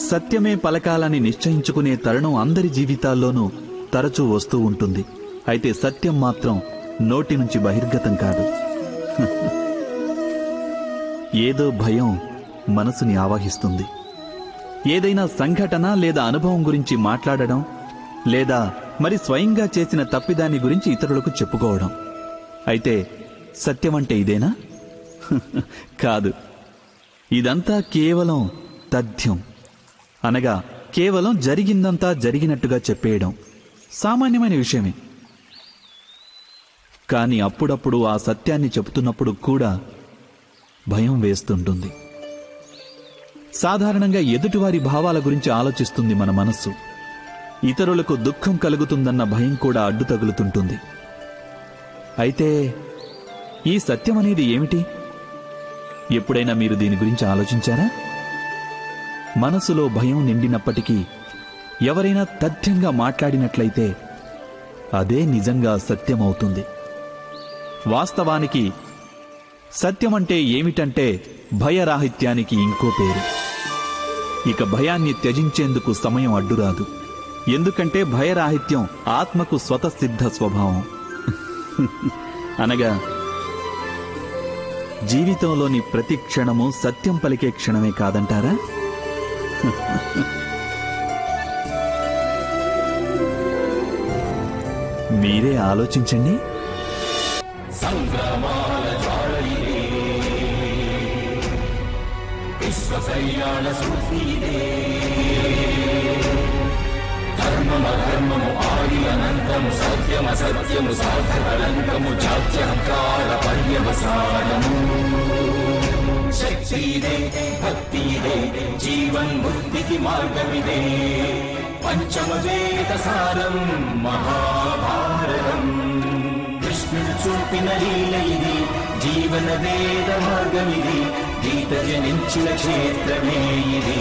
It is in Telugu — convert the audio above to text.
సత్యమే పలకాలని నిశ్చయించుకునే తరుణం అందరి జీవితాల్లోనూ తరచూ వస్తూ ఉంటుంది. అయితే సత్యం మాత్రం నోటి నుంచి బహిర్గతం కాదు. ఏదో భయం మనసుని ఆవహిస్తుంది. ఏదైనా సంఘటన లేదా అనుభవం గురించి మాట్లాడడం, లేదా మరి స్వయంగా చేసిన తప్పిదాన్ని గురించి ఇతరులకు చెప్పుకోవడం. అయితే సత్యమంటే ఇదేనా? కాదు. ఇదంతా కేవలం తథ్యం, అనగా కేవలం జరిగిందంతా జరిగినట్టుగా చెప్పేయడం సామాన్యమైన విషయమే. కానీ అప్పుడప్పుడు ఆ సత్యాన్ని చెబుతున్నప్పుడు కూడా భయం వేస్తుంటుంది. సాధారణంగా ఎదుటివారి భావాల గురించి ఆలోచిస్తుంది మన మనస్సు. ఇతరులకు దుఃఖం కలుగుతుందన్న భయం కూడా అడ్డు తగులుతుంటుంది. అయితే ఈ సత్యం అనేది ఏమిటి? ఎప్పుడైనా మీరు దీని గురించి ఆలోచించారా? మనసులో భయం నిండినప్పటికీ ఎవరైనా తథ్యంగా మాట్లాడినట్లయితే అదే నిజంగా సత్యమవుతుంది. వాస్తవానికి సత్యమంటే ఏమిటంటే భయరాహిత్యానికి ఇంకో పేరు. ఇక భయాన్ని త్యజించేందుకు సమయం అడ్డురాదు. ఎందుకంటే భయరాహిత్యం ఆత్మకు స్వతసిద్ధ స్వభావం. అనగా జీవితంలోని ప్రతి క్షణము సత్యం పలికే క్షణమే కాదంటారా? మీరే ఆలోచించండి. సంగ్రామాల జ్వాలయిదే, విశ్వ కళ్యాణ సూత్రీదే, ధర్మమధర్మము ఆది అనంతము, సత్యమసత్యము సాధకలంకము, జాత్యహంకార పర్యవసానము. శక్తిదే, భక్తిదే, జీవన్ముక్తికి మార్గమిదే, పంచమవేద సారం మహాభారతం. కృష్ణుడు చూపిన లీల ఇది, జీవన వేద మార్గమిది, గీత జనించిన క్షేత్రమే ఇది.